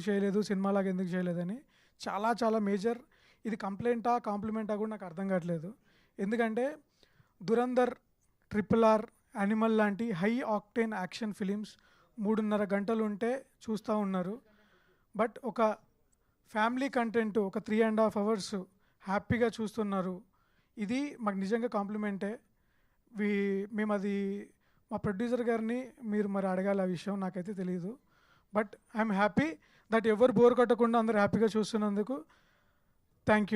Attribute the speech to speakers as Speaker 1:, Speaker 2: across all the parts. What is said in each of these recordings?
Speaker 1: చేయలేదు, సినిమాలాగా ఎందుకు చేయలేదని చాలా చాలా మేజర్. ఇది కంప్లైంటా కాంప్లిమెంటా కూడా నాకు అర్థం కావట్లేదు. ఎందుకంటే దురంధర్, RRR, యానిమల్ లాంటి హై ఆక్టేన్ యాక్షన్ ఫిలిమ్స్ 3.5 గంటలు ఉంటే చూస్తూ ఉన్నారు. బట్ ఒక ఫ్యామిలీ కంటెంట్ ఒక 3.5 hours హ్యాపీగా చూస్తున్నారు. ఇది మాకు నిజంగా కాంప్లిమెంటే. మేము అది మా ప్రొడ్యూసర్ గారిని మీరు మరి అడగాలి, ఆ విషయం నాకైతే తెలియదు. బట్ ఐఎమ్ హ్యాపీ దట్ ఎవరు బోర్ కొట్టకుండా అందరు హ్యాపీగా చూస్తున్నందుకు థ్యాంక్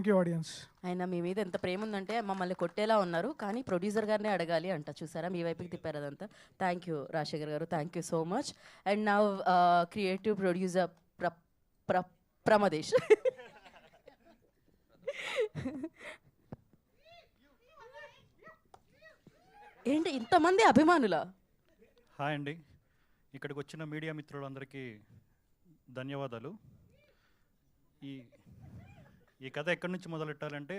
Speaker 1: యూ ఆడియన్స్.
Speaker 2: ఆయన మీ మీద ఎంత ప్రేమ ఉందంటే మమ్మల్ని కొట్టేలా ఉన్నారు, కానీ ప్రొడ్యూసర్ గారినే అడగాలి అంట. చూసారా, మీ వైపుకి తిప్పారు అదంతా. Thank you Rajasekhar garu, thank you so much. And now creative producer Pramadesh. ఏంటి ఇంతమంది అభిమానులా?
Speaker 3: హాయ్ అండి, ఇక్కడికి వచ్చిన మీడియా మిత్రులందరికీ ధన్యవాదాలు. ఈ కథ ఎక్కడి నుంచి మొదలెట్టాలంటే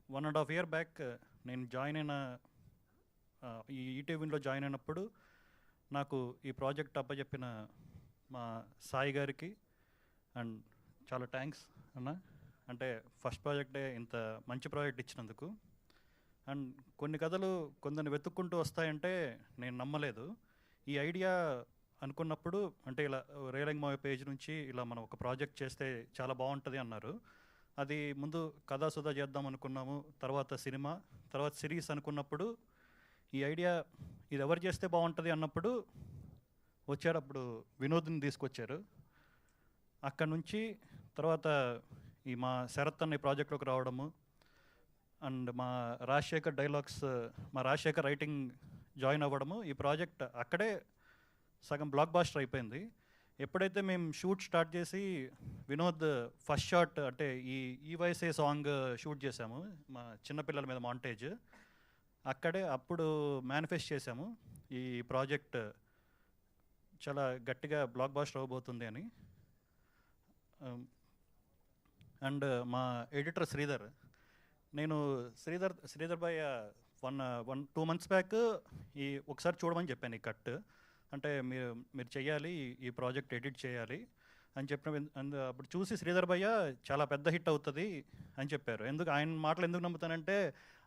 Speaker 3: 1.5 year బ్యాక్ నేను జాయిన్ అయిన ఈ ఈటీవీలో జాయిన్ అయినప్పుడు నాకు ఈ ప్రాజెక్ట్ అప్పచెప్పిన మా సాయి గారికి అండ్ చాలా థ్యాంక్స్ అన్న. అంటే ఫస్ట్ ప్రాజెక్టే ఇంత మంచి ప్రాజెక్ట్ ఇచ్చినందుకు. అండ్ కొన్ని కథలు కొందరిని వెతుక్కుంటూ వస్తాయంటే నేను నమ్మలేదు. ఈ ఐడియా అనుకున్నప్పుడు అంటే ఇలా రేలింగ్ మూవీ పేజ్ నుంచి ఇలా మనం ఒక ప్రాజెక్ట్ చేస్తే చాలా బాగుంటుంది అన్నారు. అది ముందు కథా సుధా చేద్దాం అనుకున్నాము, తర్వాత సినిమా, తర్వాత సిరీస్ అనుకున్నప్పుడు ఈ ఐడియా ఇది ఎవరు చేస్తే బాగుంటుంది అన్నప్పుడు వచ్చారు. అప్పుడు వినోద్ని తీసుకొచ్చారు. అక్కడ నుంచి తర్వాత ఈ మా శరత్ అన్న ఈ ప్రాజెక్ట్లోకి రావడము అండ్ మా రాజశేఖర్ డైలాగ్స్, మా రాజశేఖర్ రైటింగ్ జాయిన్ అవ్వడము, ఈ ప్రాజెక్ట్ అక్కడే సగం బ్లాక్ బాస్టర్ అయిపోయింది. ఎప్పుడైతే మేము షూట్ స్టార్ట్ చేసి వినోద్ ఫస్ట్ షాట్ అంటే ఈ వయసే సాంగ్ షూట్ చేసాము, మా చిన్నపిల్లల మీద మాంటేజ్, అప్పుడు మేనిఫెస్ట్ చేసాము ఈ ప్రాజెక్ట్ చాలా గట్టిగా బ్లాక్ బాస్టర్ అవ్వబోతుంది అని. అండ్ మా ఎడిటర్ శ్రీధర్, నేను శ్రీధర్ భాయ్ 1-2 months బ్యాక్ ఒకసారి చూడమని చెప్పాను ఈ కట్. అంటే మీరు చెయ్యాలి, ఈ ప్రాజెక్ట్ ఎడిట్ చేయాలి అని చెప్పిన అప్పుడు చూసి శ్రీధర్ భయ్య చాలా పెద్ద హిట్ అవుతుంది అని చెప్పారు. ఆయన మాటలు ఎందుకు నమ్ముతానంటే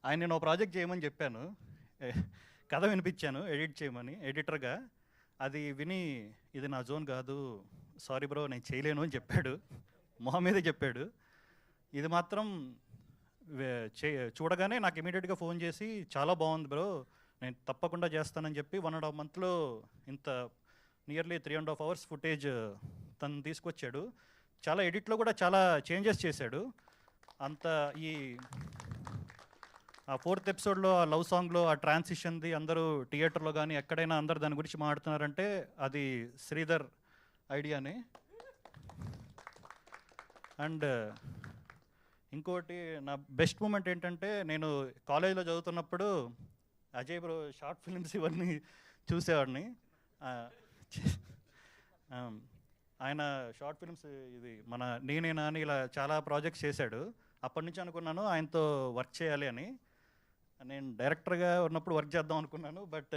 Speaker 3: ఆయన నేను ప్రాజెక్ట్ చేయమని చెప్పాను, కథ వినిపించాను ఎడిట్ చేయమని ఎడిటర్గా. అది విని ఇది నా జోన్ కాదు, సారీ బ్రో నేను చేయలేను అని చెప్పాడు, మొహం మీదే చెప్పాడు. ఇది మాత్రం చూడగానే నాకు ఇమీడియట్గా ఫోన్ చేసి చాలా బాగుంది బ్రో, నేను తప్పకుండా చేస్తానని చెప్పి 1.5 monthలో ఇంత నియర్లీ 3.5 hours ఫుటేజ్ తను తీసుకొచ్చాడు. చాలా ఎడిట్లో కూడా చాలా చేంజెస్ చేశాడు. అంత ఆ 4th episodeలో ఆ లవ్ సాంగ్లో ఆ ట్రాన్సిషన్ది అందరూ థియేటర్లో కానీ ఎక్కడైనా అందరు దాని గురించి మాట్లాడుతున్నారంటే అది శ్రీధర్ ఐడియానే. అండ్ ఇంకోటి నా బెస్ట్ మూమెంట్ ఏంటంటే నేను కాలేజీలో చదువుతున్నప్పుడు అజయ్ బ్రో షార్ట్ ఫిల్మ్స్ ఇవన్నీ చూసేవాడిని. ఆయన షార్ట్ ఫిల్మ్స్ ఇది మన నేనేనా అని ఇలా చాలా ప్రాజెక్ట్స్ చేశాడు. అప్పటి నుంచి అనుకున్నాను ఆయనతో వర్క్ చేయాలి అని. నేను డైరెక్టర్గా ఉన్నప్పుడు వర్క్ చేద్దాం అనుకున్నాను, బట్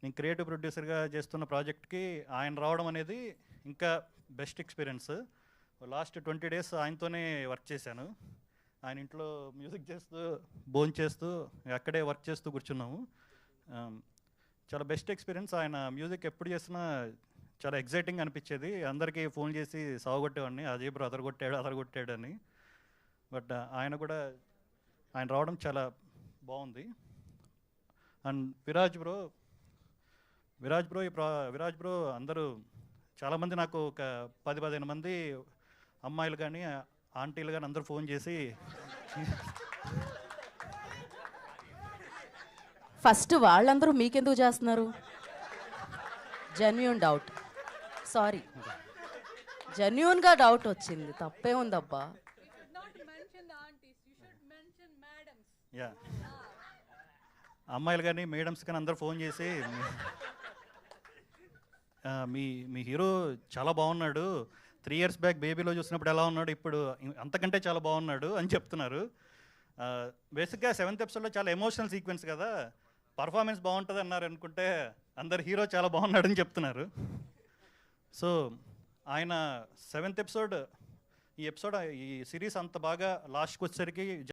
Speaker 3: నేను క్రియేటివ్ ప్రొడ్యూసర్గా చేస్తున్న ప్రాజెక్ట్కి ఆయన రావడం అనేది ఇంకా బెస్ట్ ఎక్స్పీరియన్స్. లాస్ట్ 20 days ఆయనతోనే వర్క్ చేశాను. ఆయన ఇంట్లో మ్యూజిక్ చేస్తూ భోజనం చేస్తూ అక్కడే వర్క్ చేస్తూ కూర్చున్నాము. చాలా బెస్ట్ ఎక్స్పీరియన్స్. ఆయన మ్యూజిక్ ఎప్పుడు చేసినా చాలా ఎగ్జైటింగ్ అనిపించేది. అందరికీ ఫోన్ చేసి సాగొట్టేవాడిని, అజయ్ బ్రో అదరగొట్టాడు అని. బట్ ఆయన రావడం చాలా బాగుంది. అండ్ విరాజ్ బ్రో అందరూ చాలామంది నాకు ఒక 10-15 మంది అమ్మాయిలు కానీ ఆంటీలు కానీ అందరూ ఫోన్ చేసి
Speaker 2: ఫస్ట్ వాళ్ళందరూ మీకెందుకు చేస్తున్నారు? జెన్యూన్ డౌట్, సారీ, జెన్యూన్గా డౌట్ వచ్చింది, తప్పే ఉందబ్బా.
Speaker 3: యా, అమ్మాయిలు కానీ మేడమ్స్ కానీ అందరూ ఫోన్ చేసి మీ హీరో చాలా బాగున్నాడు, 3 years బ్యాక్ బేబీలో చూసినప్పుడు ఎలా ఉన్నాడు, ఇప్పుడు అంతకంటే చాలా బాగున్నాడు అని చెప్తున్నారు. బేసిక్గా 7th episodeలో చాలా ఎమోషనల్ సీక్వెన్స్ కదా, పర్ఫార్మెన్స్ బాగుంటుంది అన్నారు అనుకుంటే అందరు హీరో చాలా బాగున్నాడని చెప్తున్నారు. సో ఆయన 7th ఎపిసోడ్ ఈ సిరీస్ అంత బాగా లాస్ట్కి వచ్చేసరికి